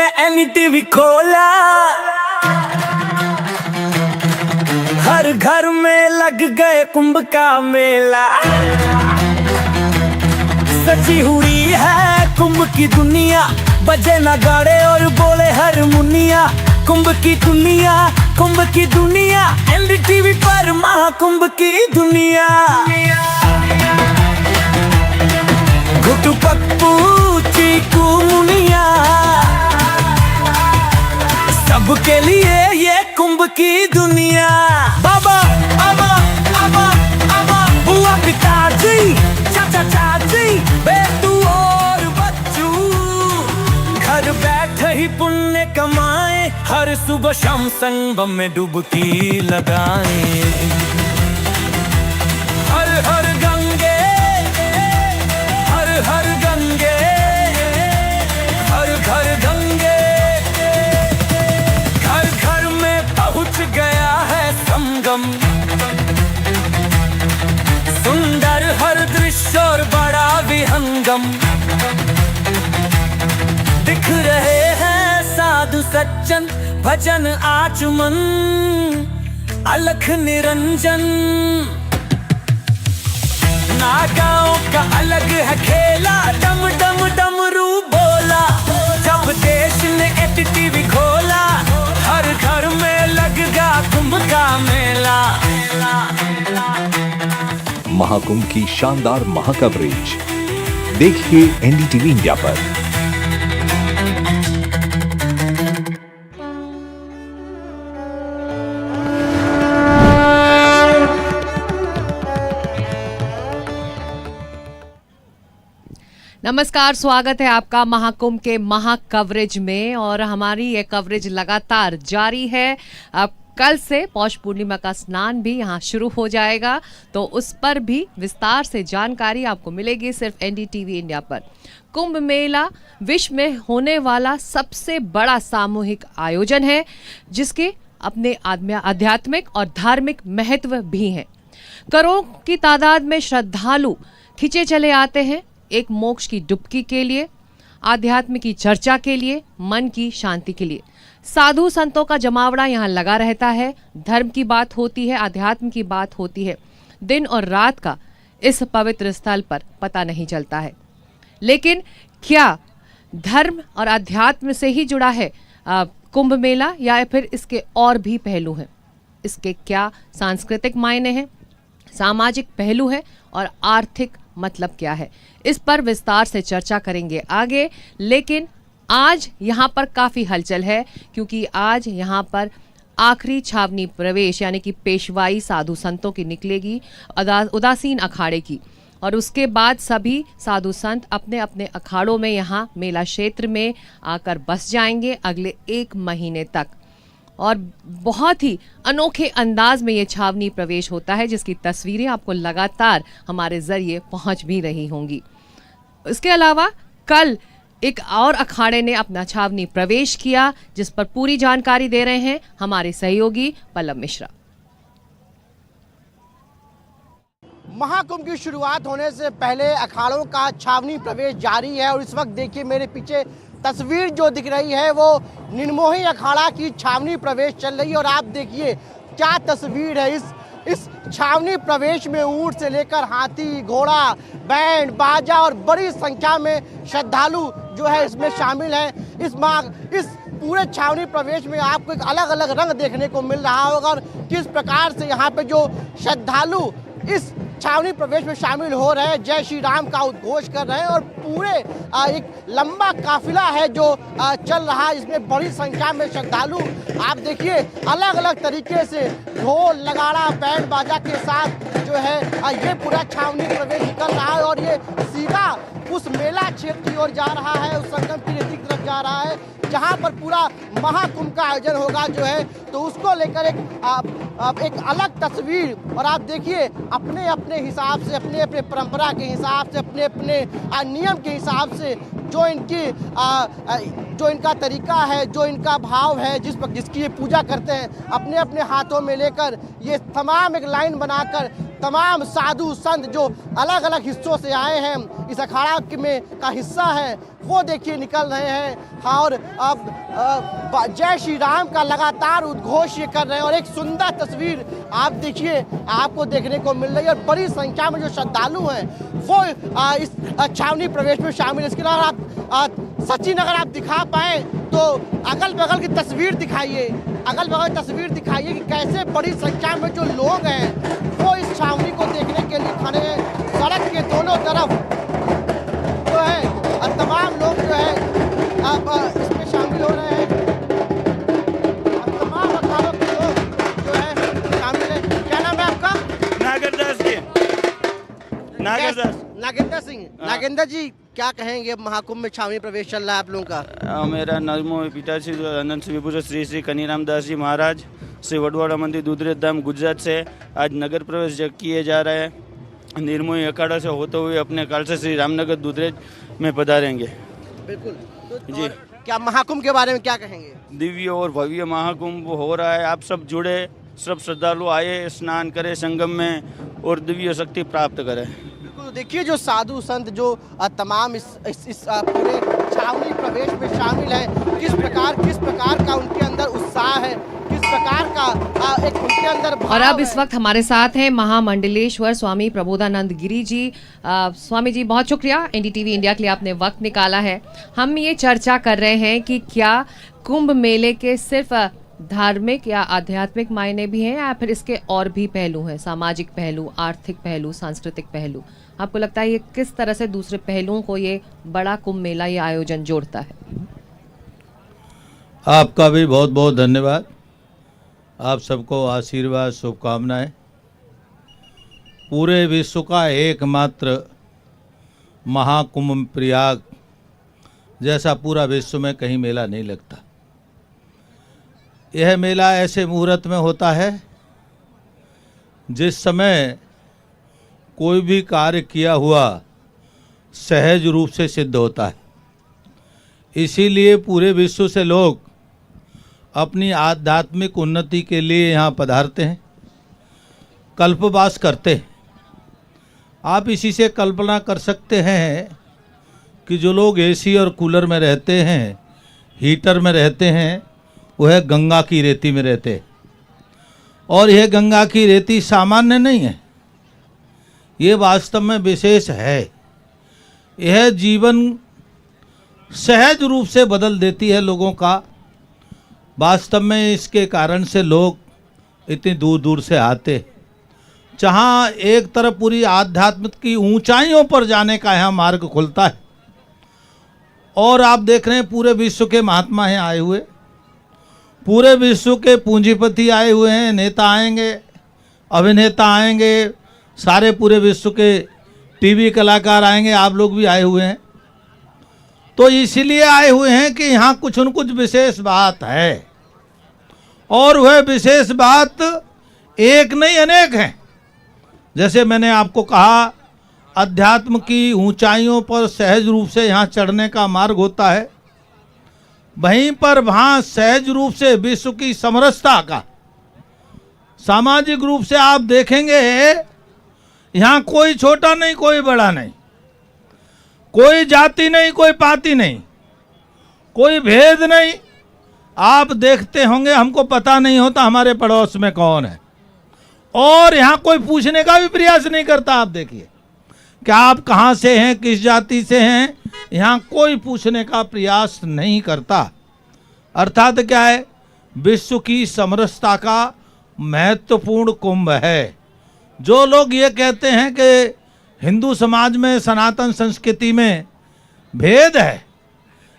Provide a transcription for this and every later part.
तूने एनडीटीवी खोला, हर घर में लग गए कुंभ का मेला। सजी हुई है कुंभ की दुनिया, बजे नगाड़े और बोले हारमोनिया। कुंभ की दुनिया, कुंभ की दुनिया, एनडीटीवी पर महाकुंभ की दुनिया। घुटू पप्पू चीकू मुनिया, सबके लिए ये कुंभ की दुनिया। बाबा आबा आबा आबा, बुआ पिताजी चाचा चाची, बेटू और बच्चू, घर बैठे ही पुण्य कमाए, हर सुबह शाम संगम में डुबकी लगाए। हर हर गंगे, हर हर गंगे, हर घर गंगे, घर घर में पहुंच गया है संगम। सुंदर हर दृश्य और बड़ा विहंगम, दिख रहे हैं साधु सज्जन, भजन आचमन, अलख निरंजन। नागाओं का अलग है खेला, डम डम डमरू बोला, जब देश ने एनडीटीवी खोला, हर घर में लग गया कुंभ का मेला। महाकुंभ की शानदार महाकवरेज देखिए एनडीटीवी इंडिया पर। नमस्कार, स्वागत है आपका महाकुंभ के महा कवरेज में। और हमारी ये कवरेज लगातार जारी है। अब कल से पौष पूर्णिमा का स्नान भी यहाँ शुरू हो जाएगा, तो उस पर भी विस्तार से जानकारी आपको मिलेगी सिर्फ एनडीटीवी इंडिया पर। कुंभ मेला विश्व में होने वाला सबसे बड़ा सामूहिक आयोजन है, जिसके अपने आध्यात्मिक और धार्मिक महत्व भी हैं। करोड़ों की तादाद में श्रद्धालु खिंचे चले आते हैं, एक मोक्ष की डुबकी के लिए, आध्यात्म की चर्चा के लिए, मन की शांति के लिए। साधु संतों का जमावड़ा यहाँ लगा रहता है। धर्म की बात होती है, आध्यात्म की बात होती है। दिन और रात का इस पवित्र स्थल पर पता नहीं चलता है। लेकिन क्या धर्म और आध्यात्म से ही जुड़ा है कुंभ मेला, या फिर इसके और भी पहलू हैं? इसके क्या सांस्कृतिक मायने हैं, सामाजिक पहलू है और आर्थिक मतलब क्या है? इस पर विस्तार से चर्चा करेंगे आगे। लेकिन आज यहाँ पर काफ़ी हलचल है, क्योंकि आज यहाँ पर आखिरी छावनी प्रवेश यानी कि पेशवाई साधु संतों की निकलेगी, उदासीन अखाड़े की। और उसके बाद सभी साधु संत अपने अपने अखाड़ों में यहाँ मेला क्षेत्र में आकर बस जाएंगे अगले 1 महीने तक। और बहुत ही अनोखे अंदाज में ये छावनी प्रवेश होता है, जिसकी तस्वीरें आपको लगातार हमारे जरिए पहुंच भी रही होंगी। इसके अलावा कल एक और अखाड़े ने अपना छावनी प्रवेश किया, जिस पर पूरी जानकारी दे रहे हैं हमारे सहयोगी पल्लव मिश्रा। महाकुंभ की शुरुआत होने से पहले अखाड़ों का छावनी प्रवेश जारी है। और इस वक्त देखिए मेरे पीछे तस्वीर जो दिख रही है वो निर्मोही अखाड़ा की छावनी प्रवेश चल रही है। और आप देखिए क्या तस्वीर है। इस छावनी प्रवेश में ऊंट से लेकर हाथी, घोड़ा, बैंड बाजा और बड़ी संख्या में श्रद्धालु जो है इसमें शामिल हैं। इस पूरे छावनी प्रवेश में आपको एक अलग अलग रंग देखने को मिल रहा होगा, और किस प्रकार से यहाँ पे जो श्रद्धालु इस छावनी प्रवेश में शामिल हो रहे हैं, जय श्री राम का उद्घोष कर रहे हैं। और पूरे एक लंबा काफिला है जो चल रहा है, इसमें बड़ी संख्या में श्रद्धालु आप देखिए अलग अलग तरीके से ढोल नगाड़ा बैंड बाजा के साथ जो है ये पूरा छावनी प्रवेश निकल रहा है। और ये सीधा उस मेला क्षेत्र की ओर जा रहा है, उस संगम की नदी की तरफ जा रहा है, जहाँ पर पूरा महाकुंभ का आयोजन होगा जो है। तो उसको लेकर एक अलग तस्वीर। और आप देखिए अपने अपने हिसाब से, अपने अपने परंपरा के हिसाब से, अपने अपने नियम के हिसाब से जो इनका तरीका है, जो इनका भाव है, जिसकी ये पूजा करते हैं, अपने अपने हाथों में लेकर ये तमाम एक लाइन बनाकर तमाम साधु संत जो अलग अलग हिस्सों से आए हैं, इस अखाड़ा में का हिस्सा है, वो देखिए निकल रहे हैं और अब जय श्री राम का लगातार उद्घोष ये कर रहे हैं। और एक सुंदर तस्वीर आप देखिए, आपको देखने को मिल रही है। और बड़ी संख्या में जो श्रद्धालु हैं वो इस छावनी प्रवेश में शामिल है। इसके अलावा आप सचिन अगर आप दिखा पाए तो अगल बगल की तस्वीर दिखाइए, अगल बगल की तस्वीर दिखाइए कि कैसे बड़ी संख्या में जो लोग हैं वो इस छावनी को देखने के लिए खड़े हैं। सड़क के दोनों तरफ जो है तमाम लोग जो है अब इसमें शामिल हो रहे हैं। तमाम अखाड़ों के लोग जो है शामिल है। क्या नाम है आपका? नागेंद्र जी। नागेंद्र सिंह। नागेंद्र जी, क्या कहेंगे? महाकुंभ में छावनी प्रवेश चल रहा है आप लोगों का। मेरा नमो पिताश्री अनंत विभूषण श्री श्री कनीराम दास जी महाराज श्री वडवाड़ा मंदिर दुधरेज धाम गुजरात से आज नगर प्रवेश किए जा रहे हैं। निर्मोही अखाड़ा से होते हुए अपने काल से श्री रामनगर दुधरेज में पधारेंगे। बिल्कुल जी। क्या महाकुंभ के बारे में क्या कहेंगे? दिव्य और भव्य महाकुंभ हो रहा है। आप सब जुड़े, सब श्रद्धालु आए, स्नान करें संगम में और दिव्य शक्ति प्राप्त करें। बिल्कुल, देखिए जो साधु संत जो तमाम इस पूरे छावनी प्रवेश में शामिल हैं, किस प्रकार का उनके अंदर उत्साह है, किस प्रकार का एक उनके अंदर भाव और अब इस है। वक्त हमारे साथ हैं महामंडलेश्वर स्वामी प्रबोधानंद गिरी जी। स्वामी जी, बहुत शुक्रिया एनडीटीवी इंडिया के लिए आपने वक्त निकाला है। हम ये चर्चा कर रहे हैं कि क्या कुंभ मेले के सिर्फ धार्मिक या आध्यात्मिक मायने भी हैं या फिर इसके और भी पहलू हैं, सामाजिक पहलू, आर्थिक पहलू, सांस्कृतिक पहलू। आपको लगता है ये किस तरह से दूसरे पहलुओं को ये बड़ा कुंभ मेला, ये आयोजन जोड़ता है? आपका भी बहुत बहुत धन्यवाद। आप सबको आशीर्वाद, शुभकामनाएं। पूरे विश्व का एकमात्र महाकुंभ प्रयाग जैसा पूरा विश्व में कहीं मेला नहीं लगता। यह मेला ऐसे मुहूर्त में होता है जिस समय कोई भी कार्य किया हुआ सहज रूप से सिद्ध होता है। इसीलिए पूरे विश्व से लोग अपनी आध्यात्मिक उन्नति के लिए यहाँ पधारते हैं, कल्पवास करते हैं। आप इसी से कल्पना कर सकते हैं कि जो लोग एसी और कूलर में रहते हैं, हीटर में रहते हैं, वह गंगा की रेती में रहते हैं। और यह गंगा की रेती सामान्य नहीं है, ये वास्तव में विशेष है। यह जीवन सहज रूप से बदल देती है लोगों का। वास्तव में इसके कारण से लोग इतनी दूर दूर से आते, जहाँ एक तरफ पूरी आध्यात्म की ऊंचाइयों पर जाने का यहाँ मार्ग खुलता है। और आप देख रहे हैं पूरे विश्व के महात्मा हैं आए हुए, पूरे विश्व के पूंजीपति आए हुए हैं, नेता आएंगे, अभिनेता आएंगे, सारे पूरे विश्व के टीवी कलाकार आएंगे, आप लोग भी आए हुए हैं। तो इसलिए आए हुए हैं कि यहाँ कुछ न कुछ विशेष बात है। और वह विशेष बात एक नहीं अनेक है। जैसे मैंने आपको कहा, अध्यात्म की ऊंचाइयों पर सहज रूप से यहाँ चढ़ने का मार्ग होता है। वहीं पर वहाँ सहज रूप से विश्व की समरसता का, सामाजिक रूप से आप देखेंगे यहाँ कोई छोटा नहीं, कोई बड़ा नहीं, कोई जाति नहीं, कोई पाति नहीं, कोई भेद नहीं। आप देखते होंगे, हमको पता नहीं होता हमारे पड़ोस में कौन है, और यहाँ कोई पूछने का भी प्रयास नहीं करता। आप देखिए क्या आप कहाँ से हैं, किस जाति से हैं, यहाँ कोई पूछने का प्रयास नहीं करता। अर्थात क्या है, विश्व की समरसता का महत्वपूर्ण कुंभ है। जो लोग ये कहते हैं कि हिंदू समाज में, सनातन संस्कृति में भेद है,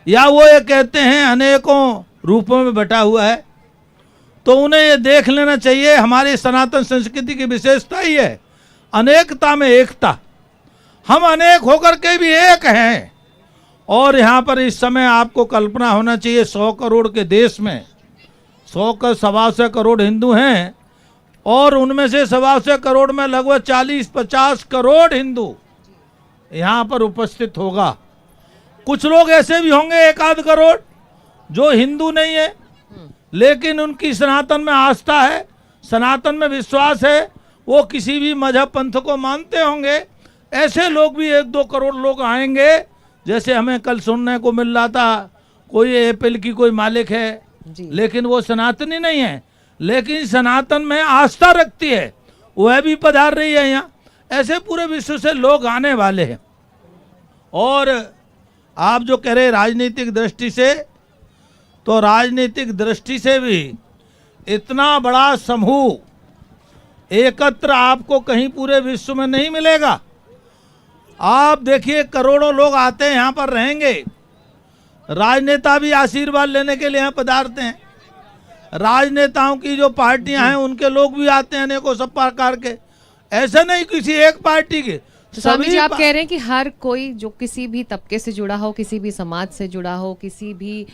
या वो ये कहते हैं अनेकों रूपों में बटा हुआ है, तो उन्हें ये देख लेना चाहिए हमारी सनातन संस्कृति की विशेषता ही है अनेकता में एकता। हम अनेक होकर के भी एक हैं। और यहाँ पर इस समय आपको कल्पना होना चाहिए, 100 करोड़ के देश में 100 का 125 करोड़ हिंदू हैं, और उनमें से 125 करोड़ में लगभग 40-50 करोड़ हिंदू यहाँ पर उपस्थित होगा। कुछ लोग ऐसे भी होंगे 1-8 करोड़ जो हिंदू नहीं है, लेकिन उनकी सनातन में आस्था है, सनातन में विश्वास है, वो किसी भी मजहब पंथ को मानते होंगे। ऐसे लोग भी 1-2 करोड़ लोग आएंगे। जैसे हमें कल सुनने को मिल रहा था कोई एप्पल की कोई मालिक है, लेकिन वो सनातनी नहीं है, लेकिन सनातन में आस्था रखती है, वह भी पधार रही है यहाँ। ऐसे पूरे विश्व से लोग आने वाले हैं। और आप जो कह रहे राजनीतिक दृष्टि से, तो राजनीतिक दृष्टि से भी इतना बड़ा समूह एकत्र आपको कहीं पूरे विश्व में नहीं मिलेगा। आप देखिए करोड़ों लोग आते हैं, यहाँ पर रहेंगे। राजनेता भी आशीर्वाद लेने के लिए यहाँ पधारते हैं। राजनेताओं की जो पार्टियां हैं उनके लोग भी आते हैं, अनेकों सब प्रकार के। ऐसा नहीं किसी एक पार्टी के। स्वामी जी, आप कह रहे हैं कि हर कोई जो किसी भी तबके से जुड़ा हो, किसी भी समाज से जुड़ा हो, किसी भी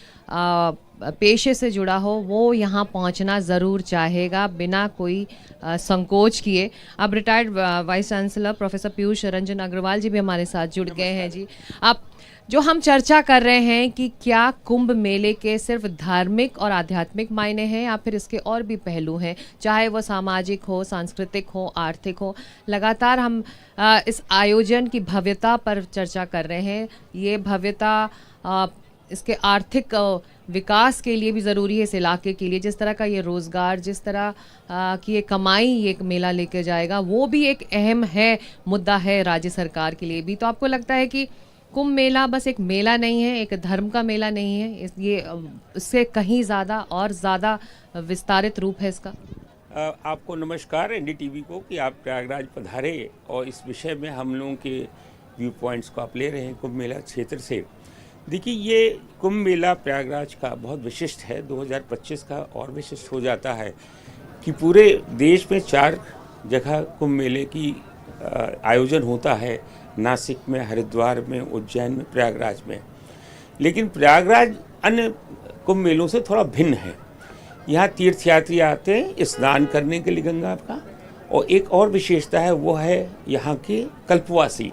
पेशे से जुड़ा हो, वो यहाँ पहुँचना ज़रूर चाहेगा बिना कोई संकोच किए। अब retired vice chancellor professor Piyush Ranjan Agrawal ji भी हमारे साथ जुड़ गए हैं। जी, आप जो हम चर्चा कर रहे हैं कि क्या कुंभ मेले के सिर्फ धार्मिक और आध्यात्मिक मायने हैं या फिर इसके और भी पहलू हैं, चाहे वो सामाजिक हो, सांस्कृतिक हो, आर्थिक हो। लगातार हम इस आयोजन की भव्यता पर चर्चा कर रहे हैं। ये भव्यता इसके आर्थिक विकास के लिए भी ज़रूरी है, इस इलाके के लिए। जिस तरह का ये रोज़गार, जिस तरह की ये कमाई ये मेला लेके जाएगा, वो भी एक अहम है, मुद्दा है राज्य सरकार के लिए भी। तो आपको लगता है कि कुंभ मेला बस एक मेला नहीं है, एक धर्म का मेला नहीं है, ये इससे कहीं ज़्यादा और ज़्यादा विस्तारित रूप है इसका? आपको नमस्कार एनडीटीवी को कि आप प्रयागराज पधारे और इस विषय में हम लोगों के व्यू पॉइंट्स को आप ले रहे हैं कुंभ मेला क्षेत्र से। देखिए, ये कुंभ मेला प्रयागराज का बहुत विशिष्ट है। 2025 का और विशिष्ट हो जाता है कि पूरे देश में 4 जगह कुंभ मेले की आयोजन होता है, नासिक में, हरिद्वार में, उज्जैन में, प्रयागराज में। लेकिन प्रयागराज अन्य कुंभ मेलों से थोड़ा भिन्न है। यहाँ तीर्थयात्री आते हैं स्नान करने के लिए गंगा का, और एक और विशेषता है वो है यहाँ के कल्पवासी।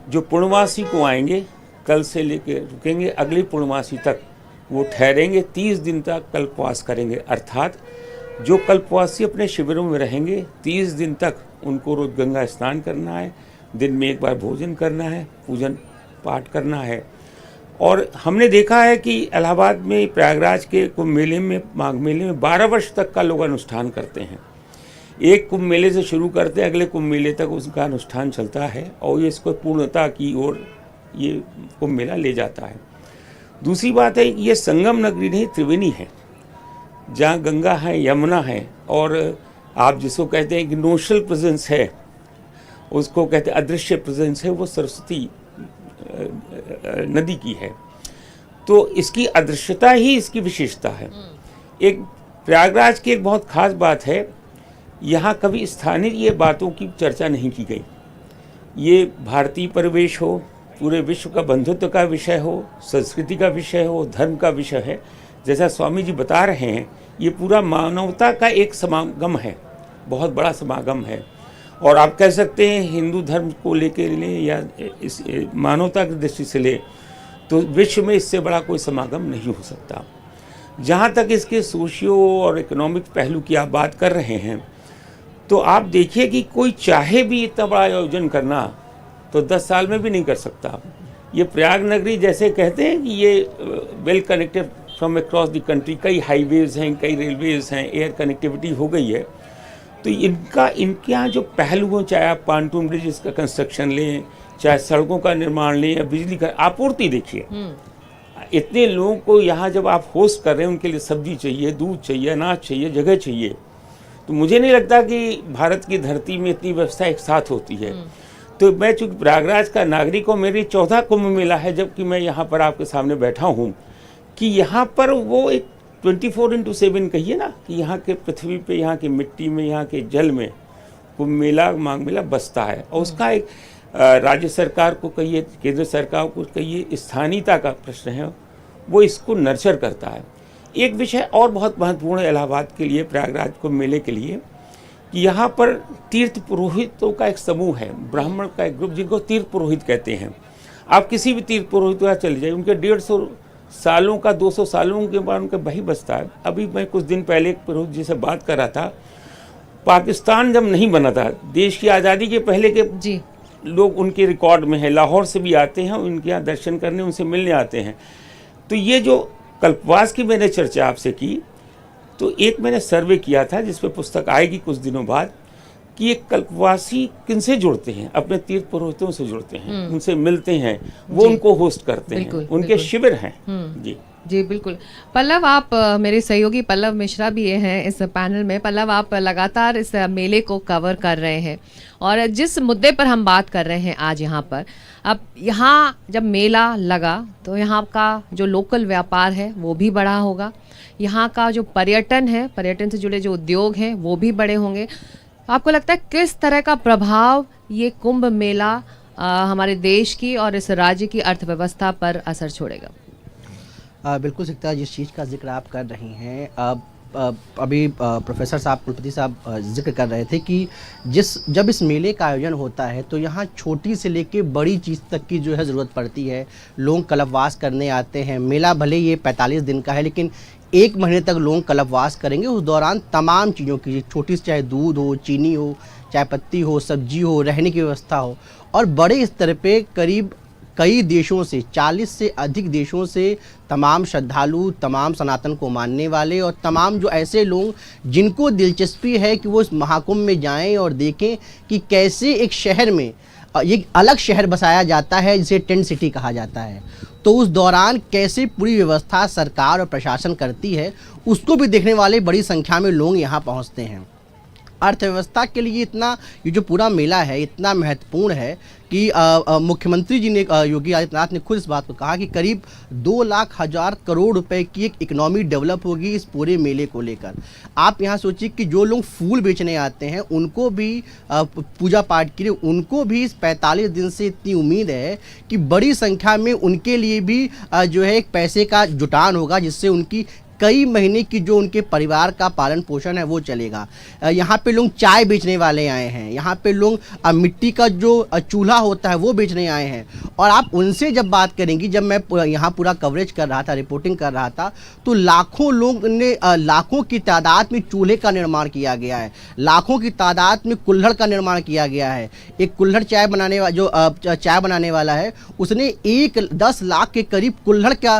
जो पूर्णवासी को आएंगे, कल से लेकर रुकेंगे अगली पूर्णवासी तक वो ठहरेंगे, 30 दिन तक कल्पवास करेंगे। अर्थात जो कल्पवासी अपने शिविरों में रहेंगे 30 दिन तक उनको रोज गंगा स्नान करना है, दिन में एक बार भोजन करना है, पूजन पाठ करना है। और हमने देखा है कि इलाहाबाद में प्रयागराज के कुंभ मेले में, माघ मेले में 12 वर्ष तक का लोग अनुष्ठान करते हैं। एक कुंभ मेले से शुरू करते हैं, अगले कुंभ मेले तक उसका अनुष्ठान चलता है और ये इसको पूर्णता की ओर ये कुंभ मेला ले जाता है। दूसरी बात है कि ये संगम नगरी नहीं, त्रिवेणी है, जहाँ गंगा है, यमुना है, और आप जिसको कहते हैं कि नोशल प्रेजेंस है, उसको कहते हैं अदृश्य प्रेजेंस है, वो सरस्वती नदी की है। तो इसकी अदृश्यता ही इसकी विशेषता है। एक प्रयागराज की एक बहुत खास बात है, यहाँ कभी स्थानीय बातों की चर्चा नहीं की गई। ये भारतीय परिवेश हो, पूरे विश्व का बंधुत्व का विषय हो, संस्कृति का विषय हो, धर्म का विषय है। जैसा स्वामी जी बता रहे हैं, ये पूरा मानवता का एक समागम है, बहुत बड़ा समागम है। और आप कह सकते हैं हिंदू धर्म को लेकर ले या इस मानवता की दृष्टि से ले तो विश्व में इससे बड़ा कोई समागम नहीं हो सकता। जहाँ तक इसके सोशियो और इकोनॉमिक पहलू की आप बात कर रहे हैं, तो आप देखिए कि कोई चाहे भी इतना बड़ा आयोजन करना तो 10 साल में भी नहीं कर सकता। ये प्रयाग नगरी जैसे कहते हैं कि ये well connected from across the country, कई हाईवेज हैं, कई रेलवेज हैं, एयर कनेक्टिविटी हो गई है। तो इनके यहाँ जो पहलू हो, चाहे आप पांटून ब्रिज का कंस्ट्रक्शन लें, चाहे सड़कों का निर्माण लें या बिजली का आपूर्ति देखिए। इतने लोगों को यहाँ जब आप होस्ट कर रहे हैं, उनके लिए सब्जी चाहिए, दूध चाहिए, अनाज चाहिए, जगह चाहिए। तो मुझे नहीं लगता कि भारत की धरती में इतनी व्यवस्था एक साथ होती है। तो मैं चूँकि प्रयागराज का नागरिक हूँ, मेरी 14 कुंभ मेला है जबकि मैं यहाँ पर आपके सामने बैठा हूँ, कि यहाँ पर वो एक 24/7 कहिए ना कि यहाँ के पृथ्वी पे, यहाँ की मिट्टी में, यहाँ के जल में कुंभ मेला, माघ मेला बसता है। और उसका एक राज्य सरकार को कहिए, केंद्र सरकार को कहिए, स्थानीयता का प्रश्न है, वो इसको नर्चर करता है। एक विषय और बहुत महत्वपूर्ण है इलाहाबाद के लिए, प्रयागराज कुंभ मेले के लिए, कि यहाँ पर तीर्थ पुरोहितों का एक समूह है, ब्राह्मण का एक ग्रुप, जिनको तीर्थ पुरोहित कहते हैं। आप किसी भी तीर्थ पुरोहित का चले जाइए, उनके 150 सालों का, 200 सालों के बाद उनका वही बसता है। अभी मैं कुछ दिन पहले एक पुरोहित जी से बात कर रहा था, पाकिस्तान जब नहीं बना था, देश की आज़ादी के पहले के जी लोग उनके रिकॉर्ड में है, लाहौर से भी आते हैं, उनके यहाँ दर्शन करने, उनसे मिलने आते हैं। तो ये जो कल्पवास की मैंने चर्चा आपसे की, तो एक मैंने सर्वे किया था जिस पे पुस्तक आएगी कुछ दिनों बाद, कि ये कल्पवासी किनसे जुड़ते हैं, अपने तीर्थ पुरोहितों से जुड़ते हैं, उनसे मिलते हैं, वो जी। उनको होस्ट करते हैं, बिल्कुल, उनके बिल्कुल। शिविर हैं। जी जी बिल्कुल। पल्लव, आप मेरे सहयोगी पल्लव मिश्रा भी ये हैं इस पैनल में। पल्लव, आप लगातार इस मेले को कवर कर रहे हैं और जिस मुद्दे पर हम बात कर रहे हैं आज यहाँ पर, अब यहाँ जब मेला लगा तो यहाँ का जो लोकल व्यापार है वो भी बढ़ा होगा, यहाँ का जो पर्यटन है, पर्यटन से जुड़े जो उद्योग हैं वो भी बड़े होंगे। आपको लगता है किस तरह का प्रभाव ये कुंभ मेला हमारे देश की और इस राज्य की अर्थव्यवस्था पर असर छोड़ेगा? बिल्कुल सिकता, जिस चीज़ का जिक्र आप कर रही हैं, अभी प्रोफेसर साहब, कुलपति साहब जिक्र कर रहे थे कि जब इस मेले का आयोजन होता है तो यहाँ छोटी से लेके बड़ी चीज़ तक की जो है ज़रूरत पड़ती है। लोग कल्पवास करने आते हैं। मेला भले ये 45 दिन का है, लेकिन 1 महीने तक लोग कल्पवास करेंगे। उस दौरान तमाम चीज़ों की, छोटी से चाहे दूध हो, चीनी हो, चाय पत्ती हो, सब्जी हो, रहने की व्यवस्था हो, और बड़े स्तर पे करीब कई देशों से, 40 से अधिक देशों से तमाम श्रद्धालु, तमाम सनातन को मानने वाले और तमाम जो ऐसे लोग जिनको दिलचस्पी है कि वो इस महाकुंभ में जाएं और देखें कि कैसे एक शहर में एक अलग शहर बसाया जाता है जिसे टेंट सिटी कहा जाता है। तो उस दौरान कैसे पूरी व्यवस्था सरकार और प्रशासन करती है, उसको भी देखने वाले बड़ी संख्या में लोग यहाँ पहुँचते हैं। अर्थव्यवस्था के लिए ये जो पूरा मेला है इतना महत्वपूर्ण है कि मुख्यमंत्री जी ने, योगी आदित्यनाथ ने खुद इस बात को कहा कि करीब 2,00,000 करोड़ रुपए की एक इकोनॉमी डेवलप होगी इस पूरे मेले को लेकर। आप यहाँ सोचिए कि जो लोग फूल बेचने आते हैं उनको भी, पूजा पाठ के लिए उनको भी इस 45 दिन से इतनी उम्मीद है कि बड़ी संख्या में उनके लिए भी जो है एक पैसे का जुटान होगा, जिससे उनकी कई महीने की जो उनके परिवार का पालन पोषण है वो चलेगा। यहाँ पे लोग चाय बेचने वाले आए हैं, यहाँ पे लोग मिट्टी का जो चूल्हा होता है वो बेचने आए हैं। और आप उनसे जब बात करेंगी, जब मैं यहाँ पूरा कवरेज कर रहा था, रिपोर्टिंग कर रहा था, तो लाखों लोग ने, लाखों की तादाद में चूल्हे का निर्माण किया गया है, लाखों की तादाद में कुल्हड़ का निर्माण किया गया है। एक कुल्हड़ चाय बनाने वाला, जो चाय बनाने वाला है, उसने 10 लाख के करीब कुल्हड़ का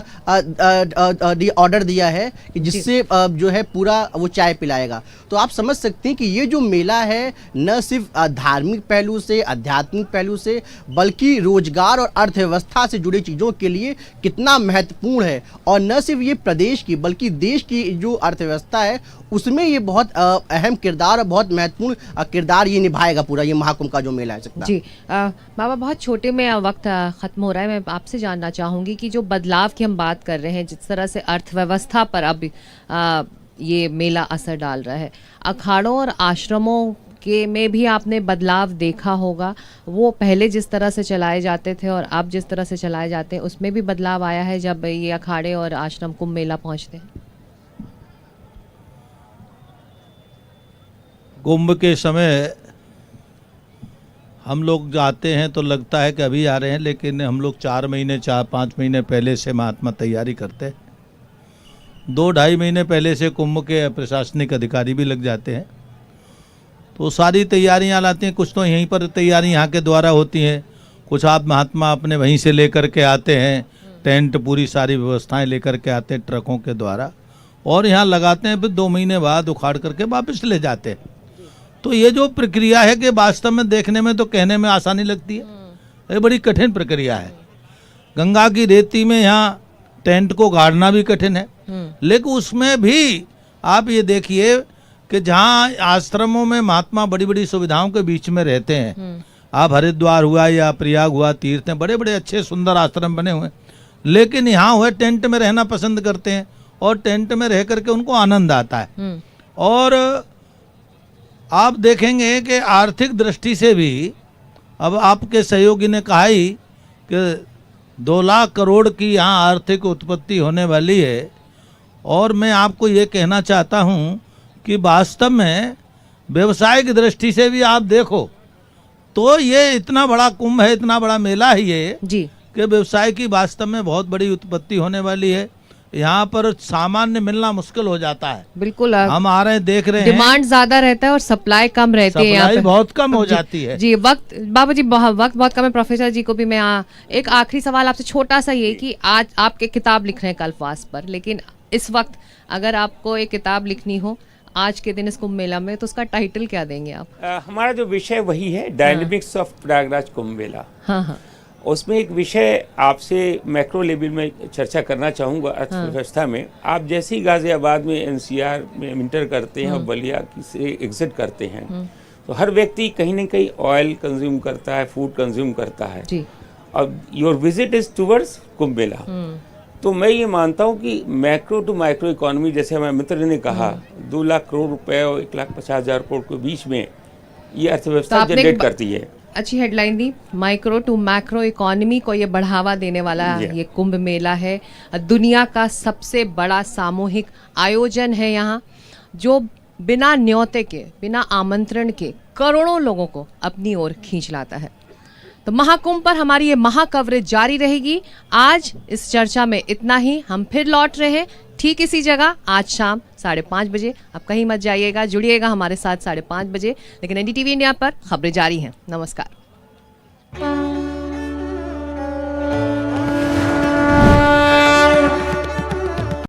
ऑर्डर दिया है कि जिससे जो है पूरा वो चाय पिलाएगा। तो आप समझ सकते हैं कि ये जो मेला है न सिर्फ धार्मिक पहलू से, आध्यात्मिक पहलू से, बल्कि रोजगार और अर्थव्यवस्था से जुड़ी चीज़ों के लिए कितना महत्वपूर्ण है। और न सिर्फ ये प्रदेश की बल्कि देश की जो अर्थव्यवस्था है उसमें ये बहुत अहम किरदार और बहुत महत्वपूर्ण किरदार ये निभाएगा पूरा ये महाकुंभ का जो मेला है। सकता जी बाबा, बहुत छोटे में वक्त ख़त्म हो रहा है। मैं आपसे जानना चाहूँगी कि जो बदलाव की हम बात कर रहे हैं, जिस तरह से अर्थव्यवस्था पर अब ये मेला असर डाल रहा है, अखाड़ों और आश्रमों के में भी आपने बदलाव देखा होगा। वो पहले जिस तरह से चलाए जाते थे और अब जिस तरह से चलाए जाते हैं उसमें भी बदलाव आया है जब ये अखाड़े और आश्रम कुंभ मेला पहुँचते हैं? कुंभ के समय हम लोग जाते हैं तो लगता है कि अभी आ रहे हैं, लेकिन हम लोग 4-5 महीने पहले से महात्मा तैयारी करते हैं। 2-2.5 महीने पहले से कुंभ के प्रशासनिक अधिकारी भी लग जाते हैं, तो सारी तैयारियां लाते हैं। कुछ तो यहीं पर तैयारी यहाँ के द्वारा होती हैं, कुछ आप महात्मा अपने वहीं से लेकर के आते हैं, टेंट पूरी सारी व्यवस्थाएं लेकर के आते हैं ट्रकों के द्वारा, और यहाँ लगाते हैं, फिर 2 महीने बाद उखाड़ करके वापस ले जाते हैं। तो ये जो प्रक्रिया है कि वास्तव में देखने में तो कहने में आसानी लगती है, ये बड़ी कठिन प्रक्रिया है। गंगा की रेती में यहाँ टेंट को गाड़ना भी कठिन है, लेकिन उसमें भी आप ये देखिए कि जहाँ आश्रमों में महात्मा बड़ी बड़ी सुविधाओं के बीच में रहते हैं, आप हरिद्वार हुआ या प्रयाग हुआ, तीर्थ हैं, बड़े बड़े अच्छे सुंदर आश्रम बने हुए, लेकिन यहाँ हुए टेंट में रहना पसंद करते हैं और टेंट में रह करके उनको आनंद आता है। और आप देखेंगे कि आर्थिक दृष्टि से भी, अब आपके सहयोगी ने कहा ही कि 2 लाख करोड़ की यहाँ आर्थिक उत्पत्ति होने वाली है, और मैं आपको ये कहना चाहता हूँ कि वास्तव में व्यवसायिक दृष्टि से भी आप देखो तो ये इतना बड़ा कुंभ है, इतना बड़ा मेला है ये जी, कि व्यवसाय की वास्तव में बहुत बड़ी उत्पत्ति होने वाली है। यहाँ पर सामान्य मिलना मुश्किल हो जाता है। बिल्कुल हम आ रहे हैं, देख रहे हैं, डिमांड ज्यादा रहता है और सप्लाई कम रहती है यहाँ सप्लाई पे। बहुत कम हो जाती है। जी वक्त बाबू जी वक्त बहुत कम है। प्रोफेसर जी को भी मैं एक आखिरी सवाल आपसे छोटा सा ये कि आज आप एक किताब लिख रहे हैं कल्पवास पर, लेकिन इस वक्त अगर आपको एक किताब लिखनी हो आज के दिन इस कुंभ मेला में, तो उसका टाइटल क्या देंगे आप? हमारा जो विषय वही है, डायनेमिक्स ऑफ प्रयागराज कुंभ मेला। हाँ हाँ उसमें एक विषय आपसे मैक्रो लेवल में चर्चा करना चाहूँगा, अर्थव्यवस्था में। आप जैसे ही गाजियाबाद में एनसीआर में इंटर करते हैं और बलिया से एग्जिट करते हैं, तो हर व्यक्ति कहीं ना कहीं ऑयल कंज्यूम करता है, फूड कंज्यूम करता है। जी। अब your visit is towards Kumbh Mela. तो मैं ये मानता हूँ कि मैक्रो टू माइक्रो इकोनॉमी, जैसे हमारे मित्र ने कहा, 2 लाख करोड़ रुपए और 1,50,000 करोड़ के बीच में ये अर्थव्यवस्था आपने जनरेट करती है। अच्छी हेडलाइन दी, माइक्रो टू मैक्रो इकोनॉमी को ये बढ़ावा देने वाला ये कुंभ मेला है। दुनिया का सबसे बड़ा सामूहिक आयोजन है यहाँ, जो बिना न्योते के, बिना आमंत्रण के करोड़ों लोगों को अपनी ओर खींच लाता है। तो महाकुंभ पर हमारी ये महा कवरेज जारी रहेगी। आज इस चर्चा में इतना ही। हम फिर लौट रहे हैं ठीक इसी जगह आज शाम 5:30 बजे। आप कहीं मत जाइएगा, जुड़िएगा हमारे साथ 5:30 बजे। लेकिन एनडीटीवी इंडिया पर खबरें जारी हैं। नमस्कार।